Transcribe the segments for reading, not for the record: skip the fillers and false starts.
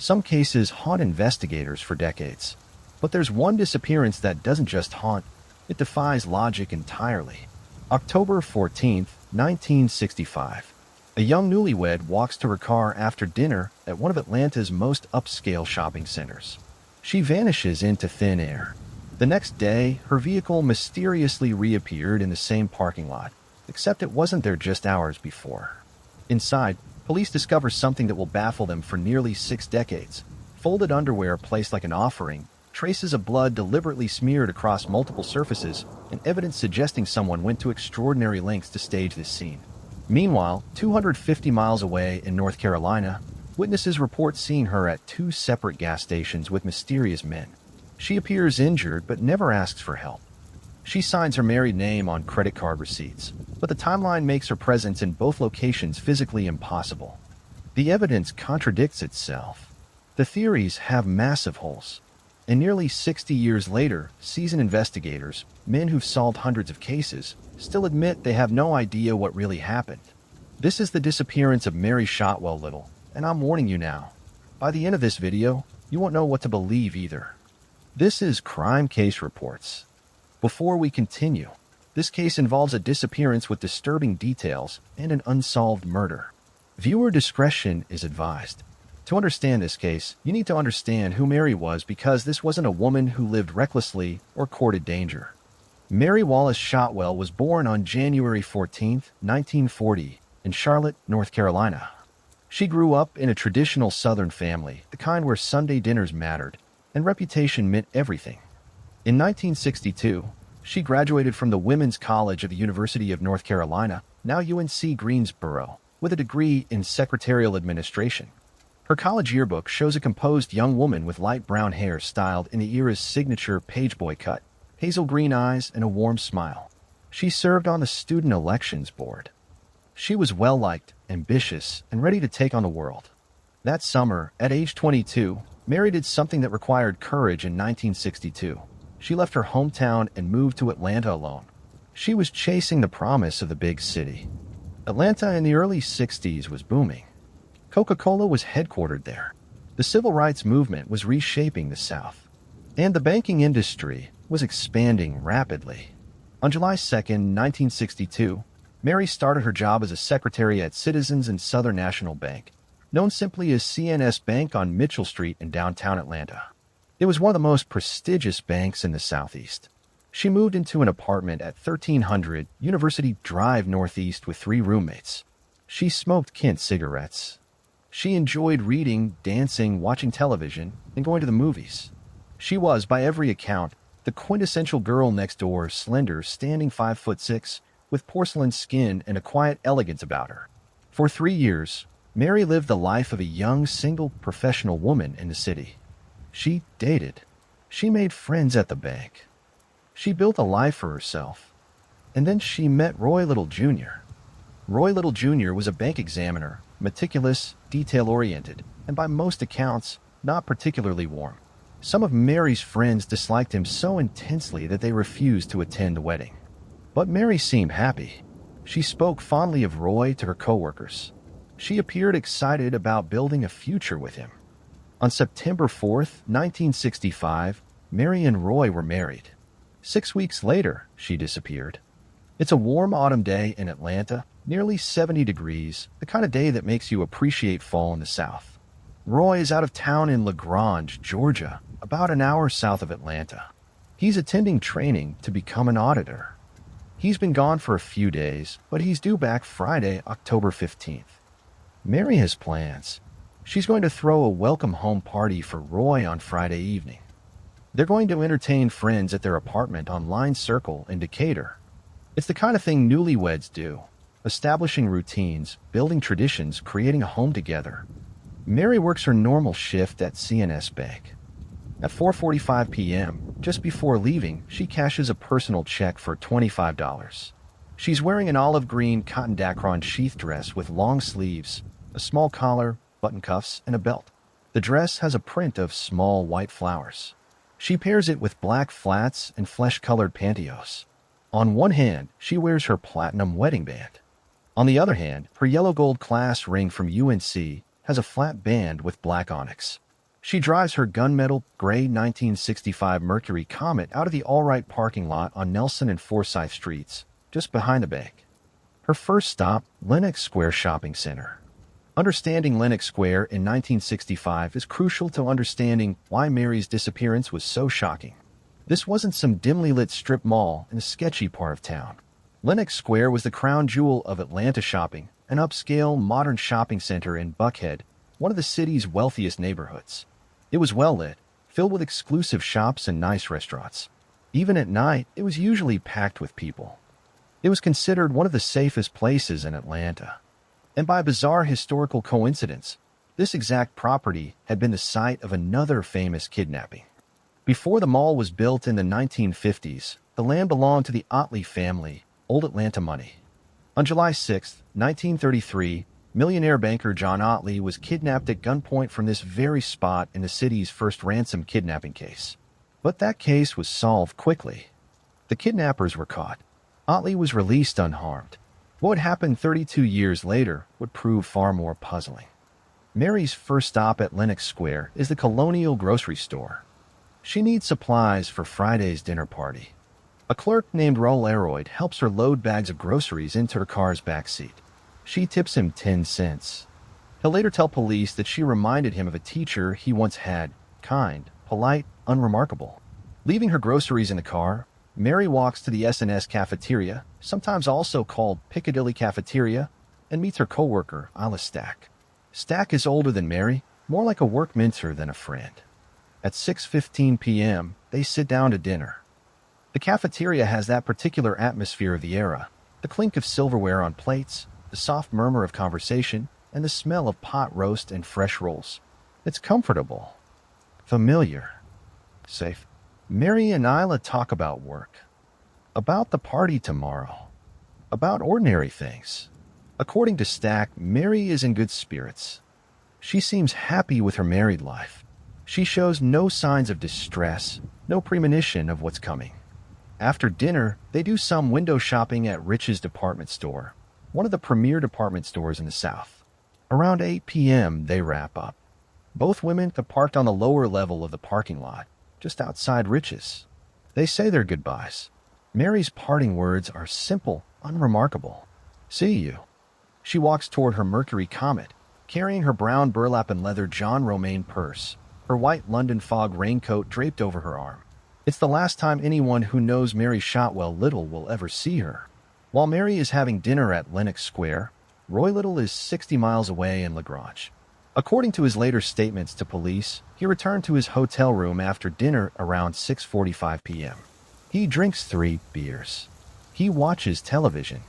Some cases haunt investigators for decades. But there's one disappearance that doesn't just haunt, it defies logic entirely. October 14th, 1965. A young newlywed walks to her car after dinner at one of Atlanta's most upscale shopping centers. She vanishes into thin air. The next day, her vehicle mysteriously reappeared in the same parking lot, except it wasn't there just hours before. Inside, police discover something that will baffle them for nearly 6 decades. Folded underwear placed like an offering, traces of blood deliberately smeared across multiple surfaces, and evidence suggesting someone went to extraordinary lengths to stage this scene. Meanwhile, 250 miles away in North Carolina, witnesses report seeing her at 2 separate gas stations with mysterious men. She appears injured but never asks for help. She signs her married name on credit card receipts, but the timeline makes her presence in both locations physically impossible. The evidence contradicts itself. The theories have massive holes. And nearly 60 years later, seasoned investigators, men who've solved hundreds of cases, still admit they have no idea what really happened. This is the disappearance of Mary Shotwell Little, and I'm warning you now. By the end of this video, you won't know what to believe either. This is Crime Case Reports. Before we continue, this case involves a disappearance with disturbing details and an unsolved murder. Viewer discretion is advised. To understand this case, you need to understand who Mary was, because this wasn't a woman who lived recklessly or courted danger. Mary Wallace Shotwell was born on January 14, 1940, in Charlotte, North Carolina. She grew up in a traditional Southern family, the kind where Sunday dinners mattered, and reputation meant everything. In 1962, she graduated from the Women's College of the University of North Carolina, now UNC Greensboro, with a degree in secretarial administration. Her college yearbook shows a composed young woman with light brown hair styled in the era's signature pageboy cut, hazel green eyes, and a warm smile. She served on the student elections board. She was well-liked, ambitious, and ready to take on the world. That summer, at age 22, Mary did something that required courage in 1962. She left her hometown and moved to Atlanta alone. She was chasing the promise of the big city. Atlanta in the early 60s was booming. Coca-Cola was headquartered there. The civil rights movement was reshaping the South. And the banking industry was expanding rapidly. On July 2, 1962, Mary started her job as a secretary at Citizens and Southern National Bank, known simply as CNS Bank on Mitchell Street in downtown Atlanta. It was one of the most prestigious banks in the Southeast. She moved into an apartment at 1300 University Drive Northeast with 3 roommates. She smoked Kent cigarettes. She enjoyed reading, dancing, watching television, and going to the movies. She was, by every account, the quintessential girl next door, slender, standing 5'6", with porcelain skin and a quiet elegance about her. For 3 years, Mary lived the life of a young, single, professional woman in the city. She dated. She made friends at the bank. She built a life for herself. And then she met Roy Little Jr. Roy Little Jr. was a bank examiner, meticulous, detail-oriented, and by most accounts, not particularly warm. Some of Mary's friends disliked him so intensely that they refused to attend the wedding. But Mary seemed happy. She spoke fondly of Roy to her coworkers. She appeared excited about building a future with him. On September 4th, 1965, Mary and Roy were married. 6 weeks later, she disappeared. It's a warm autumn day in Atlanta, nearly 70 degrees, the kind of day that makes you appreciate fall in the South. Roy is out of town in LaGrange, Georgia, about an hour south of Atlanta. He's attending training to become an auditor. He's been gone for a few days, but he's due back Friday, October 15th. Mary has plans. She's going to throw a welcome home party for Roy on Friday evening. They're going to entertain friends at their apartment on Line Circle in Decatur. It's the kind of thing newlyweds do, establishing routines, building traditions, creating a home together. Mary works her normal shift at CNS Bank. At 4:45 p.m., just before leaving, she cashes a personal check for $25. She's wearing an olive green cotton dacron sheath dress with long sleeves, a small collar, button cuffs, and a belt. The dress has a print of small white flowers. She pairs it with black flats and flesh-colored pantyhose. On one hand, she wears her platinum wedding band. On the other hand, her yellow gold class ring from UNC has a flat band with black onyx. She drives her gunmetal gray 1965 Mercury Comet out of the Allright parking lot on Nelson and Forsyth Streets, just behind the bank. Her first stop, Lenox Square Shopping Center. Understanding Lenox Square in 1965 is crucial to understanding why Mary's disappearance was so shocking. This wasn't some dimly lit strip mall in a sketchy part of town. Lenox Square was the crown jewel of Atlanta shopping, an upscale, modern shopping center in Buckhead, one of the city's wealthiest neighborhoods. It was well lit, filled with exclusive shops and nice restaurants. Even at night, it was usually packed with people. It was considered one of the safest places in Atlanta. And by bizarre historical coincidence, this exact property had been the site of another famous kidnapping. Before the mall was built in the 1950s, the land belonged to the Otley family, Old Atlanta money. On July 6, 1933, millionaire banker John Otley was kidnapped at gunpoint from this very spot in the city's first ransom kidnapping case. But that case was solved quickly. The kidnappers were caught. Otley was released unharmed. What happened 32 years later would prove far more puzzling. Mary's first stop at Lenox Square is the Colonial Grocery Store. She needs supplies for Friday's dinner party. A clerk named Raul Aroyd helps her load bags of groceries into her car's backseat. She tips him 10 cents. He'll later tell police that she reminded him of a teacher he once had, kind, polite, unremarkable. Leaving her groceries in the car, Mary walks to the S&S cafeteria, sometimes also called Piccadilly Cafeteria, and meets her coworker, Isla Stack. Stack is older than Mary, more like a work mentor than a friend. At 6:15 p.m., they sit down to dinner. The cafeteria has that particular atmosphere of the era, the clink of silverware on plates, the soft murmur of conversation, and the smell of pot roast and fresh rolls. It's comfortable, familiar, safe. Mary and Isla talk about work, about the party tomorrow, about ordinary things. According to Stack, Mary is in good spirits. She seems happy with her married life. She shows no signs of distress, no premonition of what's coming. After dinner, they do some window shopping at Rich's department store, one of the premier department stores in the South. Around 8 p.m., they wrap up. Both women are parked on the lower level of the parking lot, just outside Rich's. They say their goodbyes. Mary's parting words are simple, unremarkable. See you. She walks toward her Mercury Comet, carrying her brown burlap and leather John Romaine purse, her white London fog raincoat draped over her arm. It's the last time anyone who knows Mary Shotwell Little will ever see her. While Mary is having dinner at Lenox Square, Roy Little is 60 miles away in Lagrange. According to his later statements to police, he returned to his hotel room after dinner around 6:45 p.m. He drinks 3 beers. He watches television.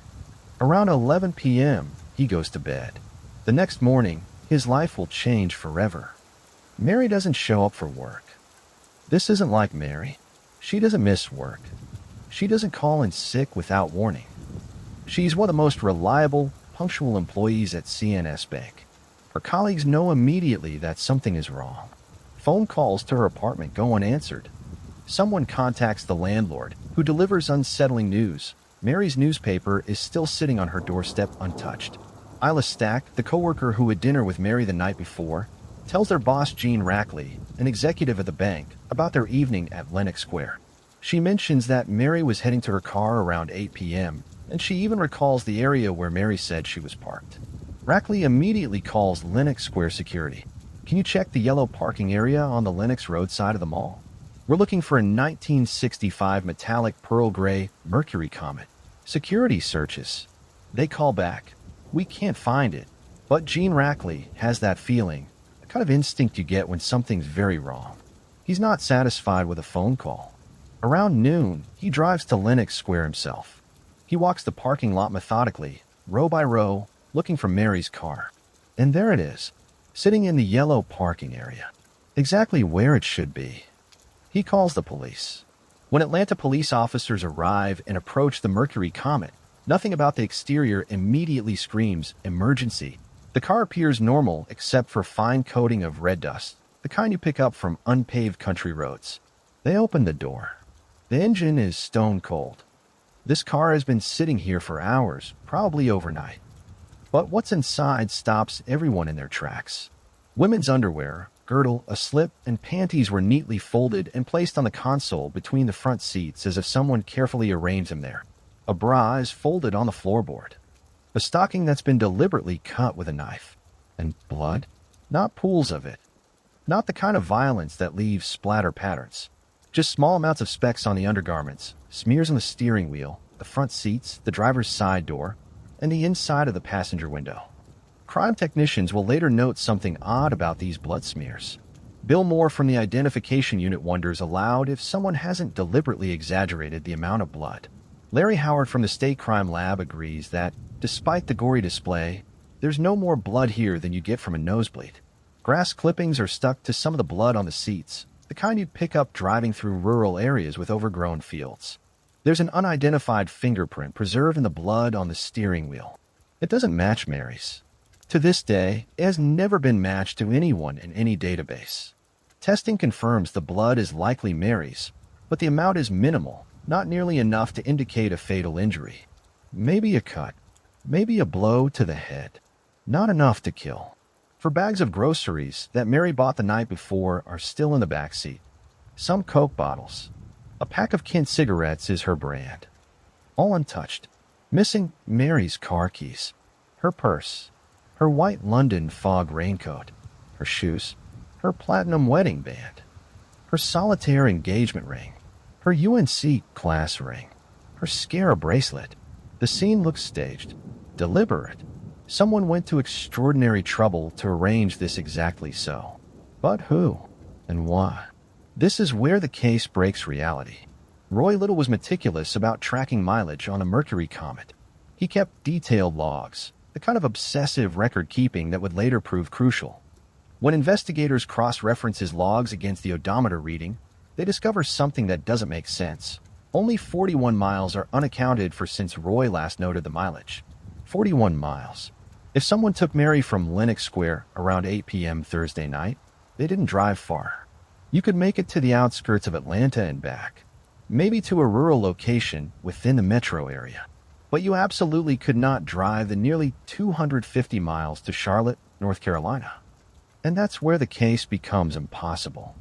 Around 11 p.m., he goes to bed. The next morning, his life will change forever. Mary doesn't show up for work. This isn't like Mary. She doesn't miss work. She doesn't call in sick without warning. She's one of the most reliable, punctual employees at CNS Bank. Her colleagues know immediately that something is wrong. Phone calls to her apartment go unanswered. Someone contacts the landlord, who delivers unsettling news. Mary's newspaper is still sitting on her doorstep untouched. Isla Stack, the coworker who had dinner with Mary the night before, tells their boss Gene Rackley, an executive at the bank, about their evening at Lenox Square. She mentions that Mary was heading to her car around 8 p.m., and she even recalls the area where Mary said she was parked. Rackley immediately calls Lenox Square security. Can you check the yellow parking area on the Lenox Road side of the mall? We're looking for a 1965 metallic pearl gray Mercury Comet. Security searches. They call back. We can't find it. But Gene Rackley has that feeling, a kind of instinct you get when something's very wrong. He's not satisfied with a phone call. Around noon, he drives to Lenox Square himself. He walks the parking lot methodically, row by row, looking for Mary's car. And there it is, sitting in the yellow parking area, exactly where it should be. He calls the police. When Atlanta police officers arrive and approach the Mercury Comet, nothing about the exterior immediately screams emergency. The car appears normal except for fine coating of red dust, the kind you pick up from unpaved country roads. They open the door. The engine is stone cold. This car has been sitting here for hours, probably overnight. But what's inside stops everyone in their tracks. Women's underwear, girdle, a slip, and panties were neatly folded and placed on the console between the front seats as if someone carefully arranged them there. A bra is folded on the floorboard. A stocking that's been deliberately cut with a knife. And blood? Not pools of it. Not the kind of violence that leaves splatter patterns. Just small amounts of specks on the undergarments, smears on the steering wheel, the front seats, the driver's side door, and the inside of the passenger window. Crime technicians will later note something odd about these blood smears. Bill Moore from the identification unit wonders aloud if someone hasn't deliberately exaggerated the amount of blood. Larry Howard from the State Crime Lab agrees that, despite the gory display, there's no more blood here than you get from a nosebleed. Grass clippings are stuck to some of the blood on the seats, the kind you'd pick up driving through rural areas with overgrown fields. There's an unidentified fingerprint preserved in the blood on the steering wheel. It doesn't match Mary's. To this day, it has never been matched to anyone in any database. Testing confirms the blood is likely Mary's, but the amount is minimal, not nearly enough to indicate a fatal injury. Maybe a cut, maybe a blow to the head. Not enough to kill. For bags of groceries that Mary bought the night before are still in the back seat. Some Coke bottles. A pack of Kent cigarettes is her brand. All untouched. Missing Mary's car keys. Her purse. Her white London fog raincoat. Her shoes. Her platinum wedding band. Her solitaire engagement ring. Her UNC class ring. Her Scara bracelet. The scene looks staged. Deliberate. Someone went to extraordinary trouble to arrange this exactly so. But who? And why? This is where the case breaks reality. Roy Little was meticulous about tracking mileage on a Mercury comet. He kept detailed logs, the kind of obsessive record-keeping that would later prove crucial. When investigators cross-reference his logs against the odometer reading, they discover something that doesn't make sense. Only 41 miles are unaccounted for since Roy last noted the mileage. 41 miles. If someone took Mary from Lenox Square around 8 p.m. Thursday night, they didn't drive far. You could make it to the outskirts of Atlanta and back. Maybe to a rural location within the metro area. But you absolutely could not drive the nearly 250 miles to Charlotte, North Carolina. And that's where the case becomes impossible.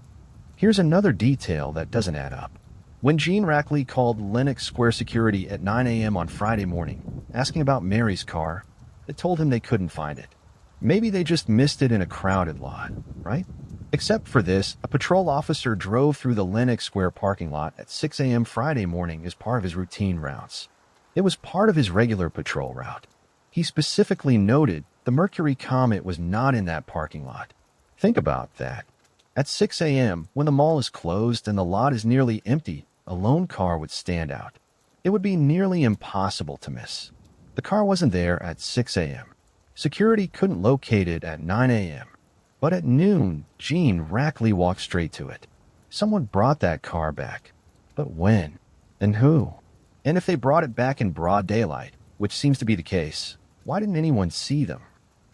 Here's another detail that doesn't add up. When Gene Rackley called Lenox Square security at 9 a.m. on Friday morning, asking about Mary's car, they told him they couldn't find it. Maybe they just missed it in a crowded lot, right? Except for this, a patrol officer drove through the Lenox Square parking lot at 6 a.m. Friday morning as part of his routine routes. It was part of his regular patrol route. He specifically noted the Mercury Comet was not in that parking lot. Think about that. At 6 a.m., when the mall is closed and the lot is nearly empty, a lone car would stand out. It would be nearly impossible to miss. The car wasn't there at 6 a.m. Security couldn't locate it at 9 a.m. But at noon, Gene Rackley walked straight to it. Someone brought that car back. But when? And who? And if they brought it back in broad daylight, which seems to be the case, why didn't anyone see them?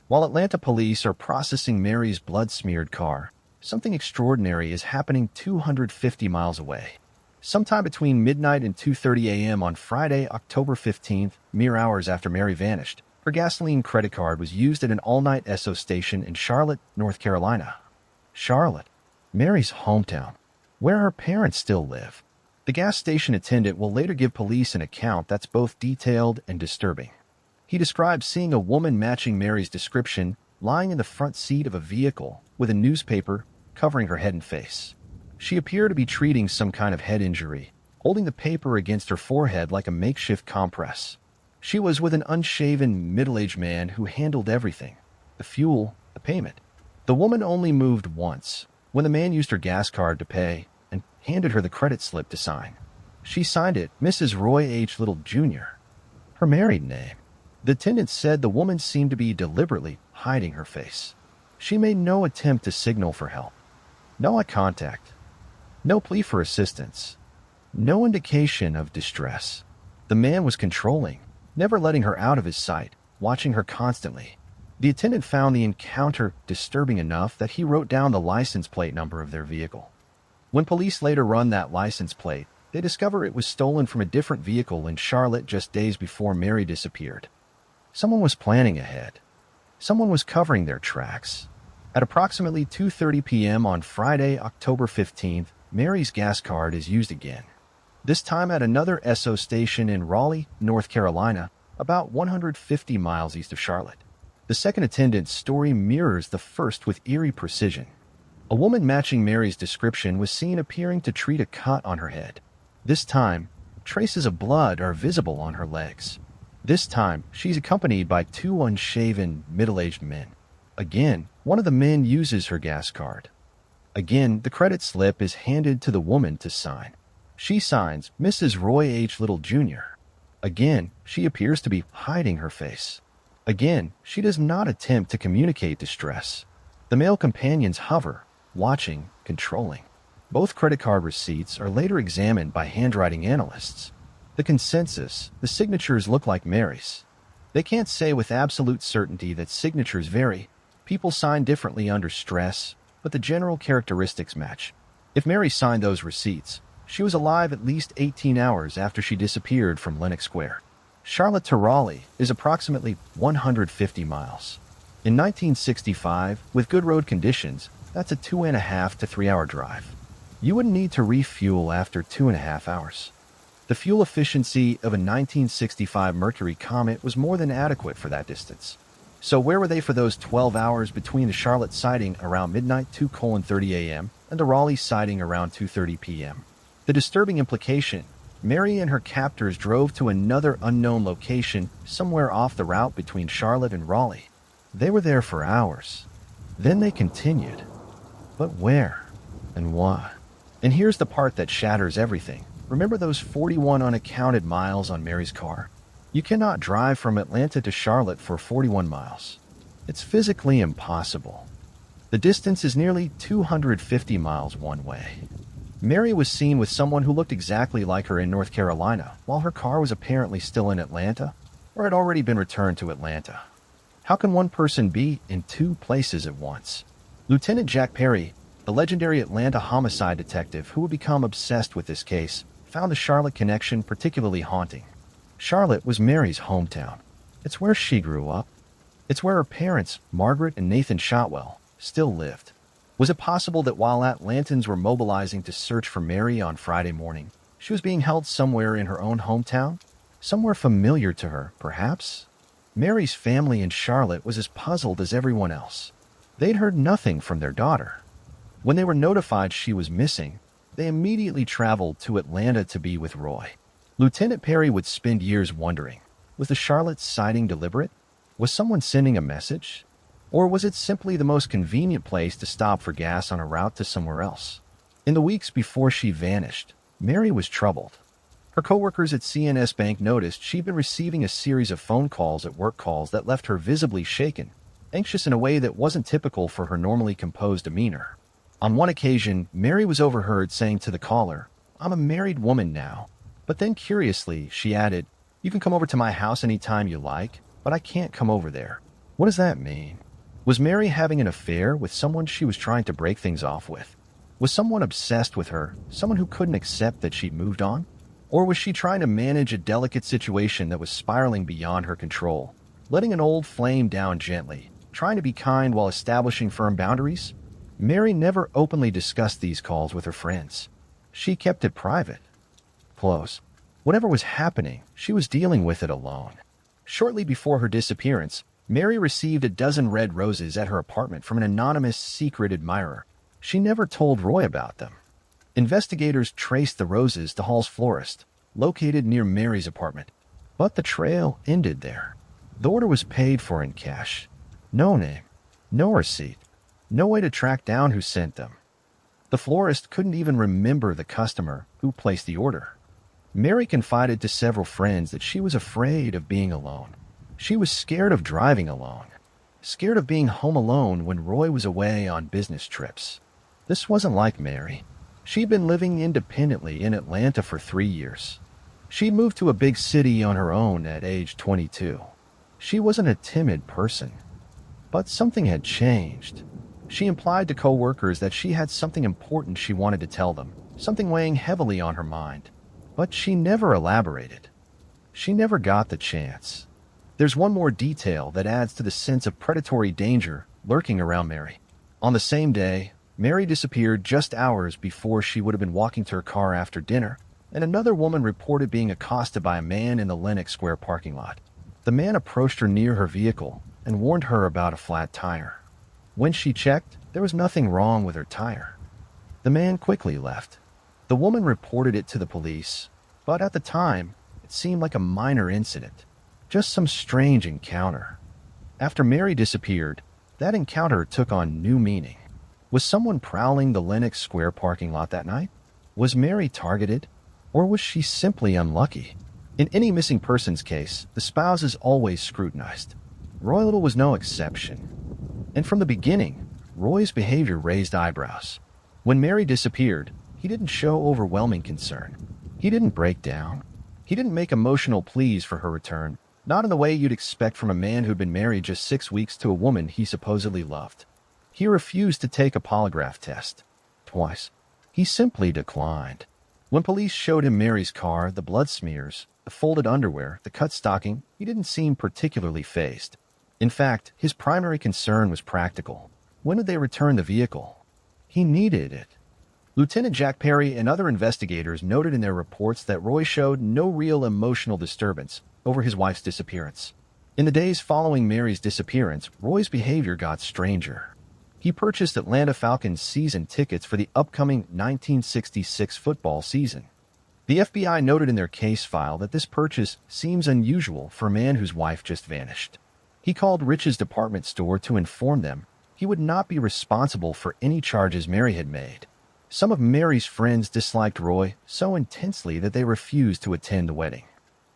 While Atlanta police are processing Mary's blood-smeared car, something extraordinary is happening 250 miles away. Sometime between midnight and 2:30 a.m. on Friday, October 15th, mere hours after Mary vanished, her gasoline credit card was used at an all-night Esso station in Charlotte, North Carolina. Charlotte, Mary's hometown, where her parents still live. The gas station attendant will later give police an account that's both detailed and disturbing. He describes seeing a woman matching Mary's description lying in the front seat of a vehicle with a newspaper covering her head and face. She appeared to be treating some kind of head injury, holding the paper against her forehead like a makeshift compress. She was with an unshaven, middle-aged man who handled everything: the fuel, the payment. The woman only moved once, when the man used her gas card to pay and handed her the credit slip to sign. She signed it Mrs. Roy H. Little, Jr., her married name. The attendant said the woman seemed to be deliberately hiding her face. She made no attempt to signal for help. No eye contact. No plea for assistance. No indication of distress. The man was controlling, never letting her out of his sight, watching her constantly. The attendant found the encounter disturbing enough that he wrote down the license plate number of their vehicle. When police later run that license plate, they discover it was stolen from a different vehicle in Charlotte just days before Mary disappeared. Someone was planning ahead. Someone was covering their tracks. At approximately 2:30 p.m. on Friday, October 15th, Mary's gas card is used again. This time at another Esso station in Raleigh, North Carolina, about 150 miles east of Charlotte. The second attendant's story mirrors the first with eerie precision. A woman matching Mary's description was seen appearing to treat a cut on her head. This time, traces of blood are visible on her legs. This time, she's accompanied by two unshaven, middle-aged men. Again, one of the men uses her gas card. Again, the credit slip is handed to the woman to sign. She signs Mrs. Roy H. Little, Jr. Again, she appears to be hiding her face. Again, she does not attempt to communicate distress. The male companions hover, watching, controlling. Both credit card receipts are later examined by handwriting analysts. The consensus, the signatures look like Mary's. They can't say with absolute certainty that signatures vary. People sign differently under stress, but the general characteristics match. If Mary signed those receipts, she was alive at least 18 hours after she disappeared from Lenox Square. Charlotte to Raleigh is approximately 150 miles. In 1965, with good road conditions, that's a 2.5 to 3 hour drive. You wouldn't need to refuel after 2.5 hours. The fuel efficiency of a 1965 Mercury Comet was more than adequate for that distance. So where were they for those 12 hours between the Charlotte sighting around midnight 2:30 a.m. and the Raleigh sighting around 2:30 p.m.? The disturbing implication, Mary and her captors drove to another unknown location somewhere off the route between Charlotte and Raleigh. They were there for hours. Then they continued. But where? And why? And here's the part that shatters everything. Remember those 41 unaccounted miles on Mary's car? You cannot drive from Atlanta to Charlotte for 41 miles. It's physically impossible. The distance is nearly 250 miles one way. Mary was seen with someone who looked exactly like her in North Carolina, while her car was apparently still in Atlanta, or had already been returned to Atlanta. How can one person be in two places at once? Lieutenant Jack Perry, the legendary Atlanta homicide detective who would become obsessed with this case, found the Charlotte connection particularly haunting. Charlotte was Mary's hometown. It's where she grew up. It's where her parents, Margaret and Nathan Shotwell, still lived. Was it possible that while Atlantans were mobilizing to search for Mary on Friday morning, she was being held somewhere in her own hometown? Somewhere familiar to her, perhaps? Mary's family in Charlotte was as puzzled as everyone else. They'd heard nothing from their daughter. When they were notified she was missing, they immediately traveled to Atlanta to be with Roy. Lieutenant Perry would spend years wondering, was the Charlotte sighting deliberate? Was someone sending a message? Or was it simply the most convenient place to stop for gas on a route to somewhere else? In the weeks before she vanished, Mary was troubled. Her coworkers at CNS Bank noticed she'd been receiving a series of phone calls at work calls that left her visibly shaken, anxious in a way that wasn't typical for her normally composed demeanor. On one occasion, Mary was overheard saying to the caller, "I'm a married woman now." But then curiously, she added, "You can come over to my house anytime you like, but I can't come over there." What does that mean? Was Mary having an affair with someone she was trying to break things off with? Was someone obsessed with her, someone who couldn't accept that she'd moved on? Or was she trying to manage a delicate situation that was spiraling beyond her control, letting an old flame down gently, trying to be kind while establishing firm boundaries? Mary never openly discussed these calls with her friends. She kept it private. Close. Whatever was happening, she was dealing with it alone. Shortly before her disappearance, Mary received a dozen red roses at her apartment from an anonymous secret admirer. She never told Roy about them. Investigators traced the roses to Hall's florist, located near Mary's apartment. But the trail ended there. The order was paid for in cash. No name, no receipt, no way to track down who sent them. The florist couldn't even remember the customer who placed the order. Mary confided to several friends that she was afraid of being alone. She was scared of driving alone, scared of being home alone when Roy was away on business trips. This wasn't like Mary. She'd been living independently in Atlanta for 3 years. She'd moved to a big city on her own at age 22. She wasn't a timid person. But something had changed. She implied to co-workers that she had something important she wanted to tell them, something weighing heavily on her mind. But she never elaborated. She never got the chance. There's one more detail that adds to the sense of predatory danger lurking around Mary. On the same day, Mary disappeared just hours before she would have been walking to her car after dinner, and another woman reported being accosted by a man in the Lenox Square parking lot. The man approached her near her vehicle and warned her about a flat tire. When she checked, there was nothing wrong with her tire. The man quickly left. The woman reported it to the police, but at the time, it seemed like a minor incident, just some strange encounter. After Mary disappeared, that encounter took on new meaning. Was someone prowling the Lenox Square parking lot that night? Was Mary targeted? Or was she simply unlucky? In any missing persons case, the spouse is always scrutinized. Roy Little was no exception. And from the beginning, Roy's behavior raised eyebrows. When Mary disappeared, he didn't show overwhelming concern. He didn't break down. He didn't make emotional pleas for her return, not in the way you'd expect from a man who'd been married just 6 weeks to a woman he supposedly loved. He refused to take a polygraph test. Twice. He simply declined. When police showed him Mary's car, the blood smears, the folded underwear, the cut stocking, he didn't seem particularly fazed. In fact, his primary concern was practical. When would they return the vehicle? He needed it. Lieutenant Jack Perry and other investigators noted in their reports that Roy showed no real emotional disturbance over his wife's disappearance. In the days following Mary's disappearance, Roy's behavior got stranger. He purchased Atlanta Falcons season tickets for the upcoming 1966 football season. The FBI noted in their case file that this purchase seems unusual for a man whose wife just vanished. He called Rich's department store to inform them he would not be responsible for any charges Mary had made. Some of Mary's friends disliked Roy so intensely that they refused to attend the wedding.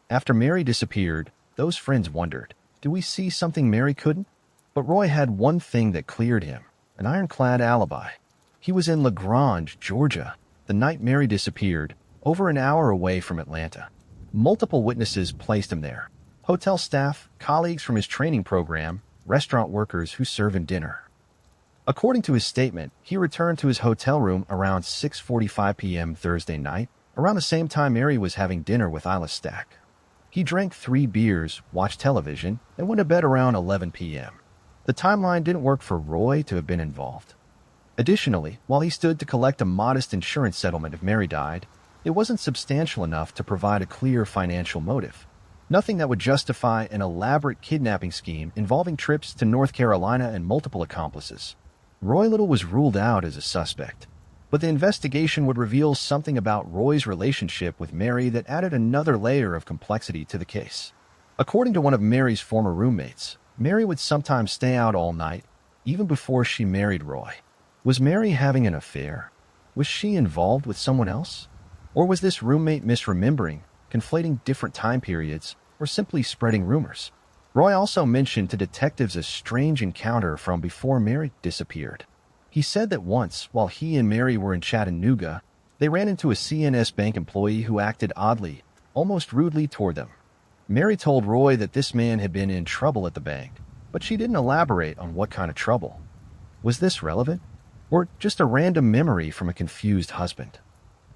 After Mary disappeared, those friends wondered, do we see something Mary couldn't? But Roy had one thing that cleared him, an ironclad alibi. He was in LaGrange, Georgia, the night Mary disappeared, over an hour away from Atlanta. Multiple witnesses placed him there. Hotel staff, colleagues from his training program, restaurant workers who serve him dinner. According to his statement, he returned to his hotel room around 6:45 p.m. Thursday night, around the same time Mary was having dinner with Isla Stack. He drank 3 beers, watched television, and went to bed around 11 p.m. The timeline didn't work for Roy to have been involved. Additionally, while he stood to collect a modest insurance settlement if Mary died, it wasn't substantial enough to provide a clear financial motive. Nothing that would justify an elaborate kidnapping scheme involving trips to North Carolina and multiple accomplices. Roy Little was ruled out as a suspect, but the investigation would reveal something about Roy's relationship with Mary that added another layer of complexity to the case. According to one of Mary's former roommates, Mary would sometimes stay out all night, even before she married Roy. Was Mary having an affair? Was she involved with someone else? Or was this roommate misremembering, conflating different time periods, or simply spreading rumors? Roy also mentioned to detectives a strange encounter from before Mary disappeared. He said that once, while he and Mary were in Chattanooga, they ran into a CNS Bank employee who acted oddly, almost rudely toward them. Mary told Roy that this man had been in trouble at the bank, but she didn't elaborate on what kind of trouble. Was this relevant? Or just a random memory from a confused husband?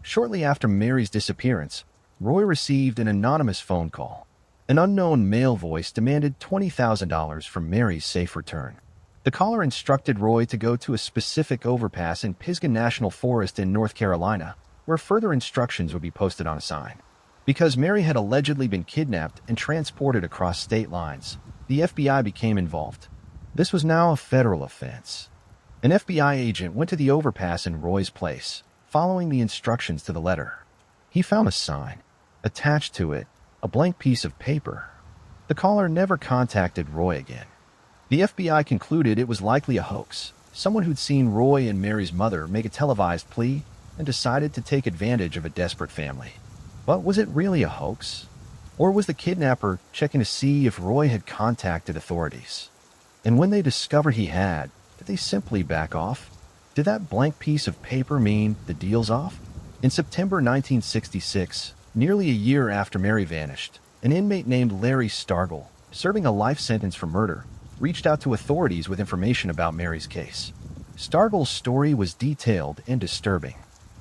Shortly after Mary's disappearance, Roy received an anonymous phone call. An unknown male voice demanded $20,000 for Mary's safe return. The caller instructed Roy to go to a specific overpass in Pisgah National Forest in North Carolina, where further instructions would be posted on a sign. Because Mary had allegedly been kidnapped and transported across state lines, the FBI became involved. This was now a federal offense. An FBI agent went to the overpass in Roy's place, following the instructions to the letter. He found a sign. Attached to it, a blank piece of paper. The caller never contacted Roy again. The FBI concluded it was likely a hoax, someone who'd seen Roy and Mary's mother make a televised plea and decided to take advantage of a desperate family. But was it really a hoax? Or was the kidnapper checking to see if Roy had contacted authorities? And when they discovered he had, did they simply back off? Did that blank piece of paper mean the deal's off? In September 1966, nearly a year after Mary vanished, an inmate named Larry Stargell, serving a life sentence for murder, reached out to authorities with information about Mary's case. Stargell's story was detailed and disturbing.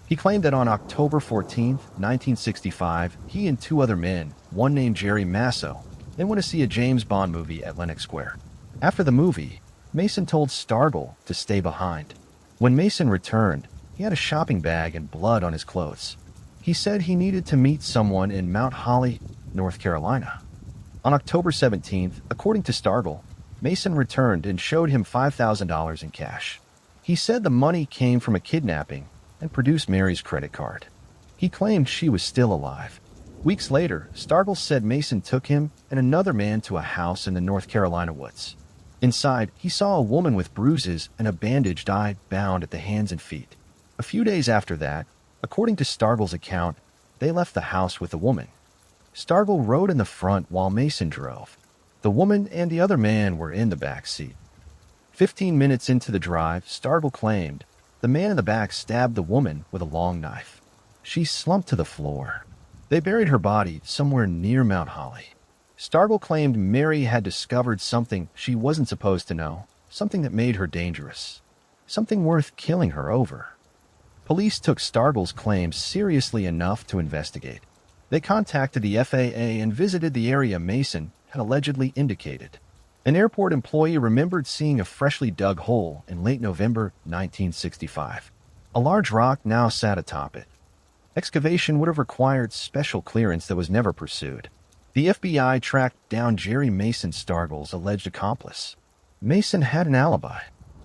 He claimed that on October 14, 1965, he and 2 other men, one named Jerry Masso, then went to see a James Bond movie at Lenox Square. After the movie, Mason told Stargle to stay behind. When Mason returned, he had a shopping bag and blood on his clothes. He said he needed to meet someone in Mount Holly, North Carolina. On October 17th, according to Stargle, Mason returned and showed him $5,000 in cash. He said the money came from a kidnapping and produced Mary's credit card. He claimed she was still alive. Weeks later, Stargle said Mason took him and another man to a house in the North Carolina woods. Inside, he saw a woman with bruises and a bandaged eye bound at the hands and feet. A few days after that, according to Stargle's account, they left the house with the woman. Stargle rode in the front while Mason drove. The woman and the other man were in the back seat. 15 minutes into the drive, Stargle claimed the man in the back stabbed the woman with a long knife. She slumped to the floor. They buried her body somewhere near Mount Holly. Stargle claimed Mary had discovered something she wasn't supposed to know, something that made her dangerous, something worth killing her over. Police took Stargle's claims seriously enough to investigate. They contacted the FAA and visited the area Mason had allegedly indicated. An airport employee remembered seeing a freshly dug hole in late November 1965. A large rock now sat atop it. Excavation would have required special clearance that was never pursued. The FBI tracked down Jerry Mason, Stargle's alleged accomplice. Mason had an alibi.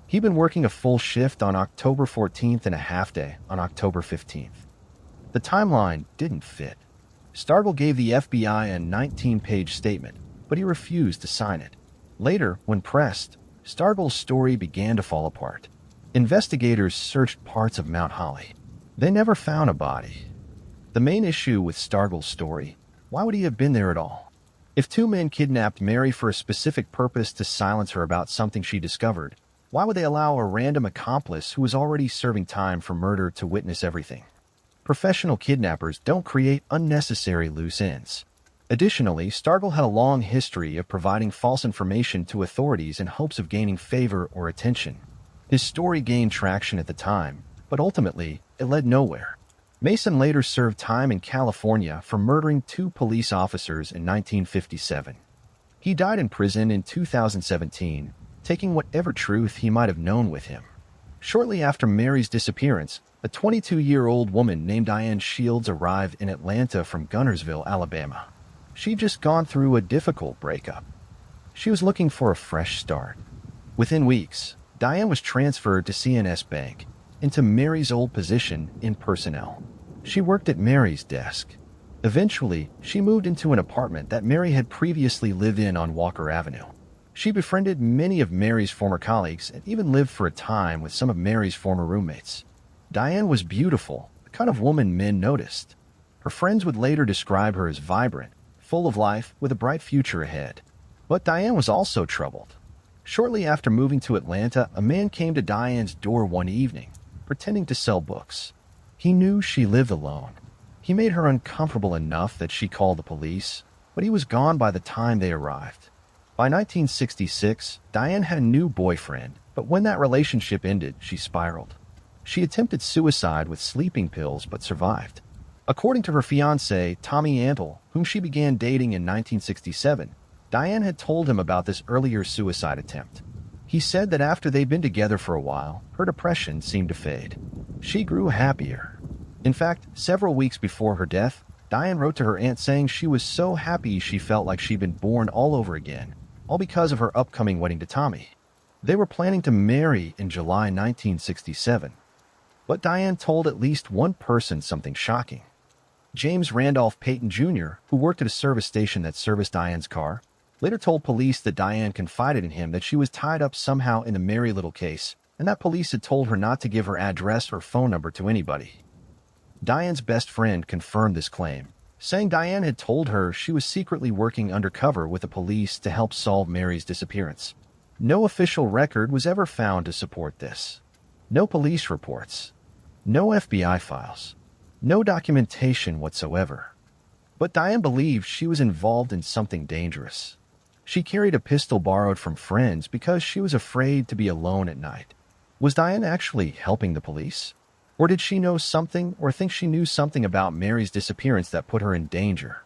He'd been working a full shift on October 14th and a half day on October 15th. The timeline didn't fit. Stargle gave the FBI a 19-page statement, but he refused to sign it. Later, when pressed, Stargle's story began to fall apart. Investigators searched parts of Mount Holly. They never found a body. The main issue with Stargle's story: why would he have been there at all? If two men kidnapped Mary for a specific purpose to silence her about something she discovered, why would they allow a random accomplice who was already serving time for murder to witness everything? Professional kidnappers don't create unnecessary loose ends. Additionally, Stargle had a long history of providing false information to authorities in hopes of gaining favor or attention. His story gained traction at the time, but ultimately, it led nowhere. Mason later served time in California for murdering 2 police officers in 1957. He died in prison in 2017, taking whatever truth he might have known with him. Shortly after Mary's disappearance, a 22-year-old woman named Diane Shields arrived in Atlanta from Gunnersville, Alabama. She'd just gone through a difficult breakup. She was looking for a fresh start. Within weeks, Diane was transferred to CNS Bank, into Mary's old position in personnel. She worked at Mary's desk. Eventually, she moved into an apartment that Mary had previously lived in on Walker Avenue. She befriended many of Mary's former colleagues and even lived for a time with some of Mary's former roommates. Diane was beautiful, the kind of woman men noticed. Her friends would later describe her as vibrant, full of life, with a bright future ahead. But Diane was also troubled. Shortly after moving to Atlanta, a man came to Diane's door one evening, pretending to sell books. He knew she lived alone. He made her uncomfortable enough that she called the police, but he was gone by the time they arrived. By 1966, Diane had a new boyfriend, but when that relationship ended, she spiraled. She attempted suicide with sleeping pills but survived. According to her fiancé, Tommy Antle, whom she began dating in 1967, Diane had told him about this earlier suicide attempt. He said that after they'd been together for a while, her depression seemed to fade. She grew happier. In fact, several weeks before her death, Diane wrote to her aunt saying she was so happy she felt like she'd been born all over again, all because of her upcoming wedding to Tommy. They were planning to marry in July 1967. But Diane told at least one person something shocking. James Randolph Payton Jr., who worked at a service station that serviced Diane's car, later told police that Diane confided in him that she was tied up somehow in the Mary Little case, and that police had told her not to give her address or phone number to anybody. Diane's best friend confirmed this claim, saying Diane had told her she was secretly working undercover with the police to help solve Mary's disappearance. No official record was ever found to support this. No police reports. No FBI files. No documentation whatsoever. But Diane believed she was involved in something dangerous. She carried a pistol borrowed from friends because she was afraid to be alone at night. Was Diane actually helping the police? Or did she know something or think she knew something about Mary's disappearance that put her in danger?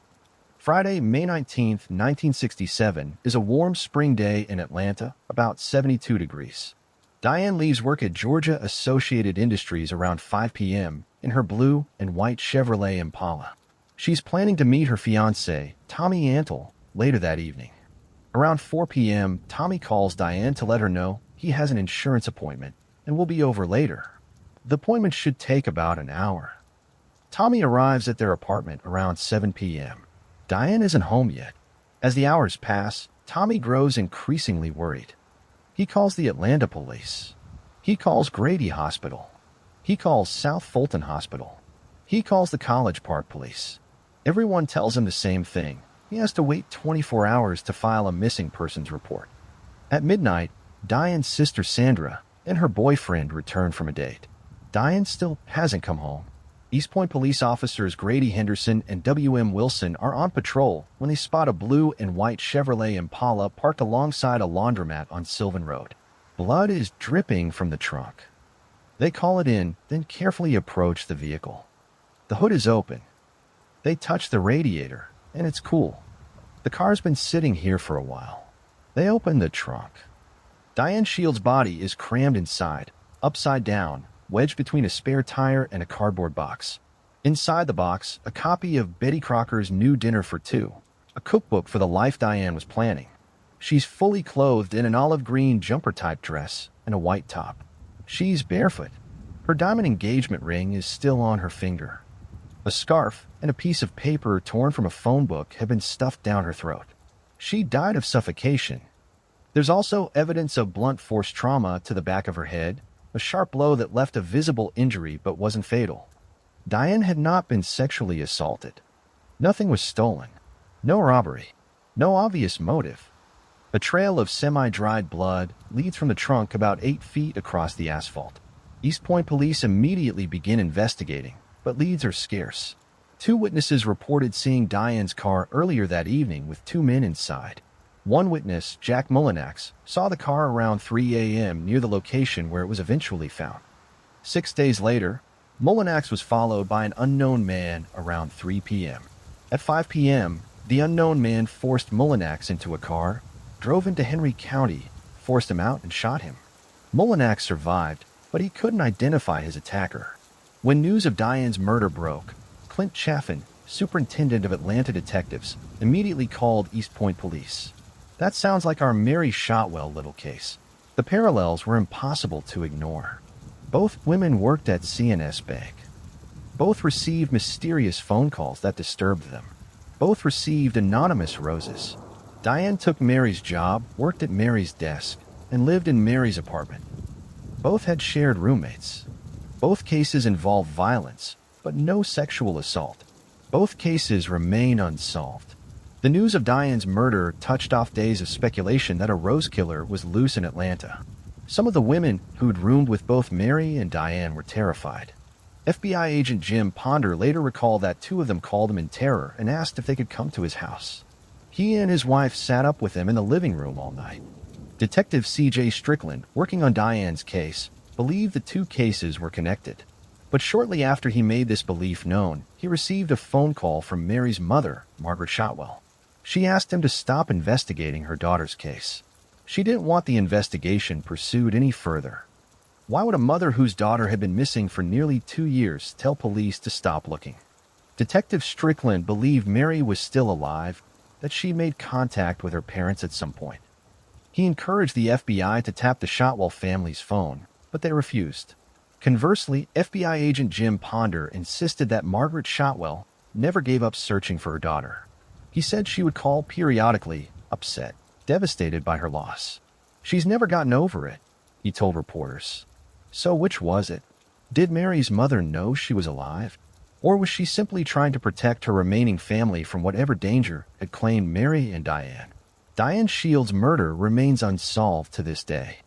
Friday, May 19, 1967, is a warm spring day in Atlanta, about 72 degrees. Diane leaves work at Georgia Associated Industries around 5 p.m. in her blue and white Chevrolet Impala. She's planning to meet her fiancé, Tommy Antle, later that evening. Around 4 p.m., Tommy calls Diane to let her know he has an insurance appointment and will be over later. The appointment should take about an hour. Tommy arrives at their apartment around 7 p.m. Diane isn't home yet. As the hours pass, Tommy grows increasingly worried. He calls the Atlanta police. He calls Grady Hospital. He calls South Fulton Hospital. He calls the College Park police. Everyone tells him the same thing. He has to wait 24 hours to file a missing persons report. At midnight, Diane's sister Sandra and her boyfriend return from a date. Diane still hasn't come home. East Point police officers Grady Henderson and W.M. Wilson are on patrol when they spot a blue and white Chevrolet Impala parked alongside a laundromat on Sylvan Road. Blood is dripping from the trunk. They call it in, then carefully approach the vehicle. The hood is open. They touch the radiator, and it's cool. The car's been sitting here for a while. They open the trunk. Diane Shield's body is crammed inside, upside down, wedged between a spare tire and a cardboard box. Inside the box, a copy of Betty Crocker's New Dinner for Two, a cookbook for the life Diane was planning. She's fully clothed in an olive green jumper-type dress and a white top. She's barefoot. Her diamond engagement ring is still on her finger. A scarf and a piece of paper torn from a phone book have been stuffed down her throat. She died of suffocation. There's also evidence of blunt force trauma to the back of her head, a sharp blow that left a visible injury but wasn't fatal. Diane had not been sexually assaulted. Nothing was stolen. No robbery. No obvious motive. A trail of semi-dried blood leads from the trunk about 8 feet across the asphalt. East Point police immediately begin investigating, but leads are scarce. 2 witnesses reported seeing Diane's car earlier that evening with 2 men inside. One witness, Jack Mullinax, saw the car around 3 a.m. near the location where it was eventually found. 6 days later, Mullinax was followed by an unknown man around 3 p.m. At 5 p.m., the unknown man forced Mullinax into a car, drove into Henry County, forced him out, and shot him. Mullinax survived, but he couldn't identify his attacker. When news of Diane's murder broke, Clint Chaffin, superintendent of Atlanta detectives, immediately called East Point police. That sounds like our Mary Shotwell Little case. The parallels were impossible to ignore. Both women worked at CNS Bank. Both received mysterious phone calls that disturbed them. Both received anonymous roses. Diane took Mary's job, worked at Mary's desk, and lived in Mary's apartment. Both had shared roommates. Both cases involved violence, but no sexual assault. Both cases remain unsolved. The news of Diane's murder touched off days of speculation that a rose killer was loose in Atlanta. Some of the women who'd roomed with both Mary and Diane were terrified. FBI agent Jim Ponder later recalled that 2 of them called him in terror and asked if they could come to his house. He and his wife sat up with him in the living room all night. Detective C.J. Strickland, working on Diane's case, believed the 2 cases were connected. But shortly after he made this belief known, he received a phone call from Mary's mother, Margaret Shotwell. She asked him to stop investigating her daughter's case. She didn't want the investigation pursued any further. Why would a mother whose daughter had been missing for nearly 2 years tell police to stop looking? Detective Strickland believed Mary was still alive, that she made contact with her parents at some point. He encouraged the FBI to tap the Shotwell family's phone, but they refused. Conversely, FBI agent Jim Ponder insisted that Margaret Shotwell never gave up searching for her daughter. He said she would call periodically, upset, devastated by her loss. She's never gotten over it, he told reporters. So which was it? Did Mary's mother know she was alive? Or was she simply trying to protect her remaining family from whatever danger had claimed Mary and Diane? Diane Shield's murder remains unsolved to this day.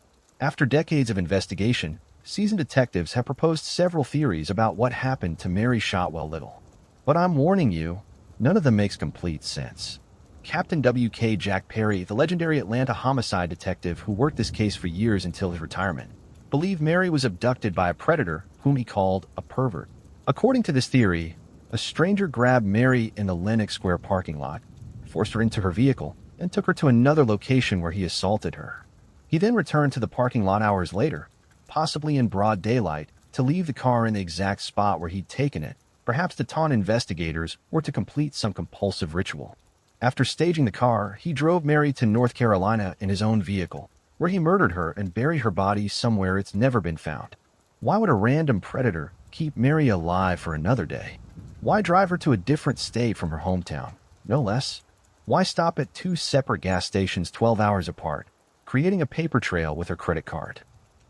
After decades of investigation, seasoned detectives have proposed several theories about what happened to Mary Shotwell Little. But I'm warning you, none of them makes complete sense. Captain W.K. Jack Perry, the legendary Atlanta homicide detective who worked this case for years until his retirement, believed Mary was abducted by a predator whom he called a pervert. According to this theory, A stranger grabbed Mary in the Lenox Square parking lot, forced her into her vehicle, and took her to another location where he assaulted her. He then returned to the parking lot hours later, possibly in broad daylight, to leave the car in the exact spot where he'd taken it, perhaps to taunt investigators or to complete some compulsive ritual. After staging the car, he drove Mary to North Carolina in his own vehicle, where he murdered her and buried her body somewhere it's never been found. Why would a random predator keep Mary alive for another day? Why drive her to a different state from her hometown? No less. Why stop at two separate gas stations 12 hours apart, creating a paper trail with her credit card?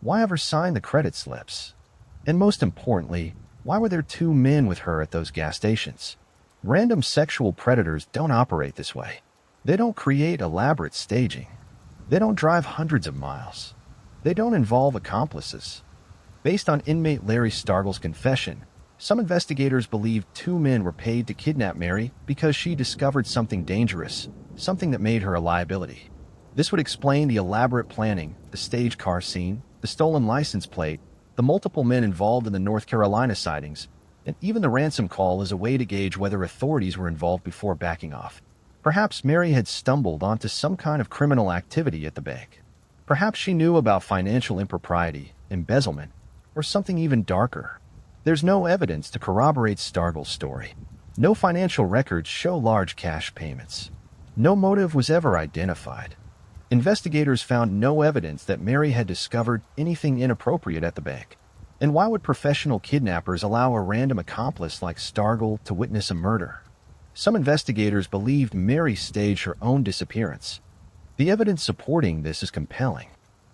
Why have her sign the credit slips? And most importantly, why were there two men with her at those gas stations? Random sexual predators don't operate this way. They don't create elaborate staging. They don't drive hundreds of miles. They don't involve accomplices. Based on inmate Larry Stargle's confession, some investigators believe two men were paid to kidnap Mary because she discovered something dangerous, something that made her a liability. This would explain the elaborate planning, the staged car scene, the stolen license plate, the multiple men involved in the North Carolina sightings, and even the ransom call as a way to gauge whether authorities were involved before backing off. Perhaps Mary had stumbled onto some kind of criminal activity at the bank. Perhaps she knew about financial impropriety, embezzlement, or something even darker. There's no evidence to corroborate Stargle's story. No financial records show large cash payments. No motive was ever identified. Investigators found no evidence that Mary had discovered anything inappropriate at the bank. And why would professional kidnappers allow a random accomplice like Stargle to witness a murder? Some investigators believed Mary staged her own disappearance. The evidence supporting this is compelling.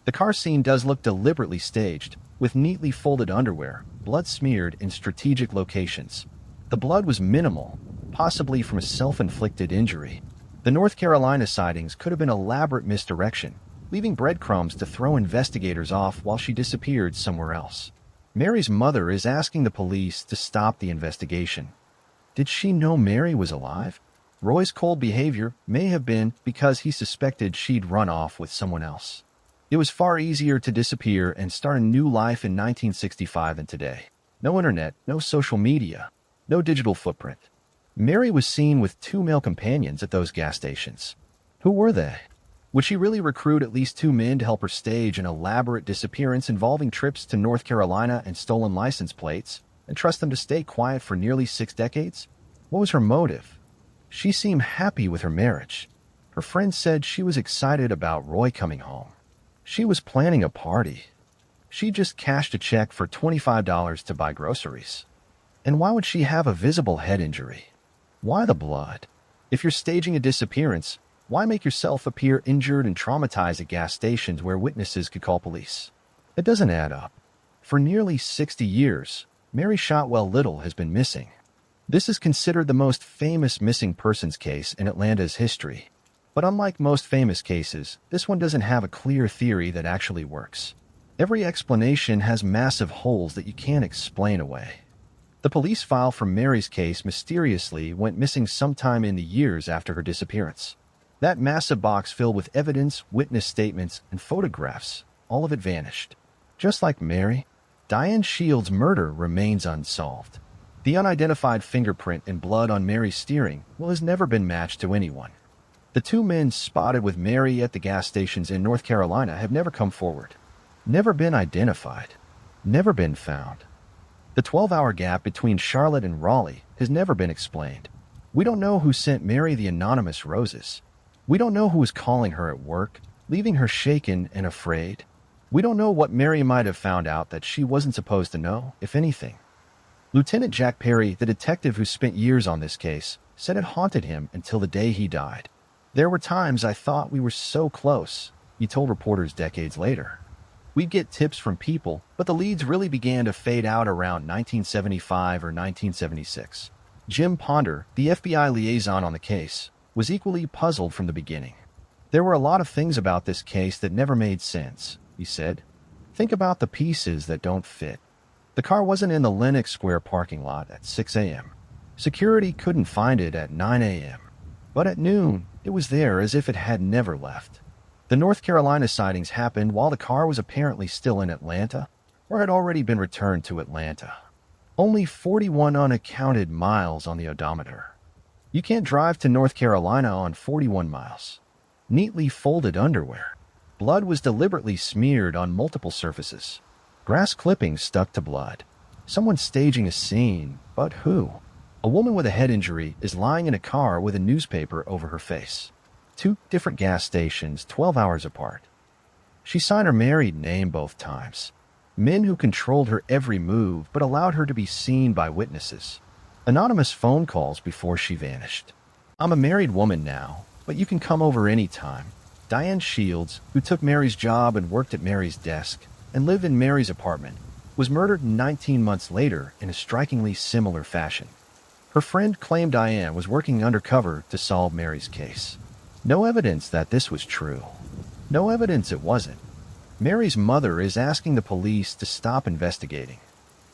The car scene does look deliberately staged, with neatly folded underwear, blood smeared in strategic locations. The blood was minimal, possibly from a self-inflicted injury. The North Carolina sightings could have been elaborate misdirection, leaving breadcrumbs to throw investigators off while she disappeared somewhere else. Mary's mother is asking the police to stop the investigation. Did she know Mary was alive? Roy's cold behavior may have been because he suspected she'd run off with someone else. It was far easier to disappear and start a new life in 1965 than today. No internet, no social media, no digital footprint. Mary was seen with two male companions at those gas stations. Who were they? Would she really recruit at least two men to help her stage an elaborate disappearance involving trips to North Carolina and stolen license plates, and trust them to stay quiet for nearly 6 decades? What was her motive? She seemed happy with her marriage. Her friends said she was excited about Roy coming home. She was planning a party. She just cashed a check for $25 to buy groceries. And why would she have a visible head injury? Why the blood? If you're staging a disappearance, why make yourself appear injured and traumatized at gas stations where witnesses could call police? It doesn't add up. For nearly 60 years, Mary Shotwell Little has been missing. This is considered the most famous missing persons case in Atlanta's history. But unlike most famous cases, this one doesn't have a clear theory that actually works. Every explanation has massive holes that you can't explain away. The police file from Mary's case mysteriously went missing sometime in the years after her disappearance. That massive box filled with evidence, witness statements, and photographs, all of it vanished. Just like Mary, Diane Shields' murder remains unsolved. The unidentified fingerprint and blood on Mary's steering wheel has never been matched to anyone. The two men spotted with Mary at the gas stations in North Carolina have never come forward. Never been identified. Never been found. The 12-hour gap between Charlotte and Raleigh has never been explained. We don't know who sent Mary the anonymous roses. We don't know who was calling her at work, leaving her shaken and afraid. We don't know what Mary might have found out that she wasn't supposed to know, if anything. Lieutenant Jack Perry, the detective who spent years on this case, said it haunted him until the day he died. There were times I thought we were so close, he told reporters decades later. We'd get tips from people, but the leads really began to fade out around 1975 or 1976. Jim Ponder, the FBI liaison on the case, was equally puzzled from the beginning. There were a lot of things about this case that never made sense, he said. Think about the pieces that don't fit. The car wasn't in the Lenox Square parking lot at 6 a.m. Security couldn't find it at 9 a.m. But at noon, it was there as if it had never left. The North Carolina sightings happened while the car was apparently still in Atlanta, or had already been returned to Atlanta. Only 41 unaccounted miles on the odometer. You can't drive to North Carolina on 41 miles. Neatly folded underwear. Blood was deliberately smeared on multiple surfaces. Grass clippings stuck to blood. Someone staging a scene, but who? A woman with a head injury is lying in a car with a newspaper over her face. 2 different gas stations, 12 hours apart. She signed her married name both times. Men who controlled her every move but allowed her to be seen by witnesses. Anonymous phone calls before she vanished. I'm a married woman now, but you can come over any time. Diane Shields, who took Mary's job and worked at Mary's desk and lived in Mary's apartment, was murdered 19 months later in a strikingly similar fashion. Her friend claimed Diane was working undercover to solve Mary's case. No evidence that this was true. No evidence it wasn't. Mary's mother is asking the police to stop investigating.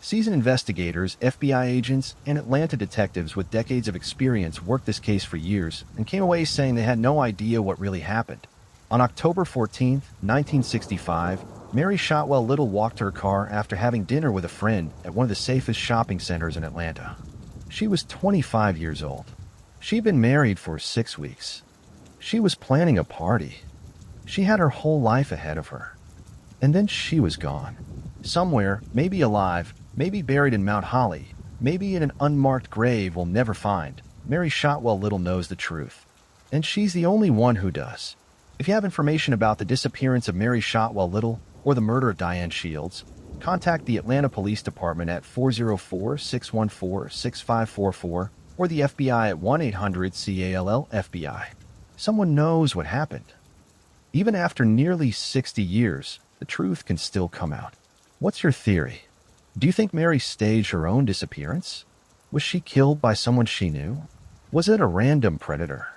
Seasoned investigators, FBI agents, and Atlanta detectives with decades of experience worked this case for years and came away saying they had no idea what really happened. On October 14, 1965, Mary Shotwell Little walked her car after having dinner with a friend at one of the safest shopping centers in Atlanta. She was 25 years old. She'd been married for 6 weeks. She was planning a party. She had her whole life ahead of her. And then she was gone. Somewhere, maybe alive, maybe buried in Mount Holly, maybe in an unmarked grave we'll never find, Mary Shotwell Little knows the truth. And she's the only one who does. If you have information about the disappearance of Mary Shotwell Little or the murder of Diane Shields, contact the Atlanta Police Department at 404-614-6544 or the FBI at 1-800-CALL-FBI. Someone knows what happened. Even after nearly 60 years, the truth can still come out. What's your theory? Do you think Mary staged her own disappearance? Was she killed by someone she knew? Was it a random predator?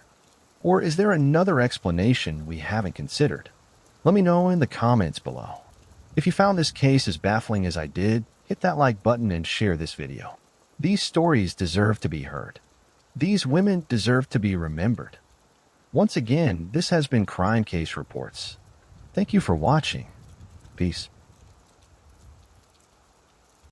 Or is there another explanation we haven't considered? Let me know in the comments below. If you found this case as baffling as I did, hit that like button and share this video. These stories deserve to be heard. These women deserve to be remembered. Once again, this has been Crime Case Reports. Thank you for watching. Peace.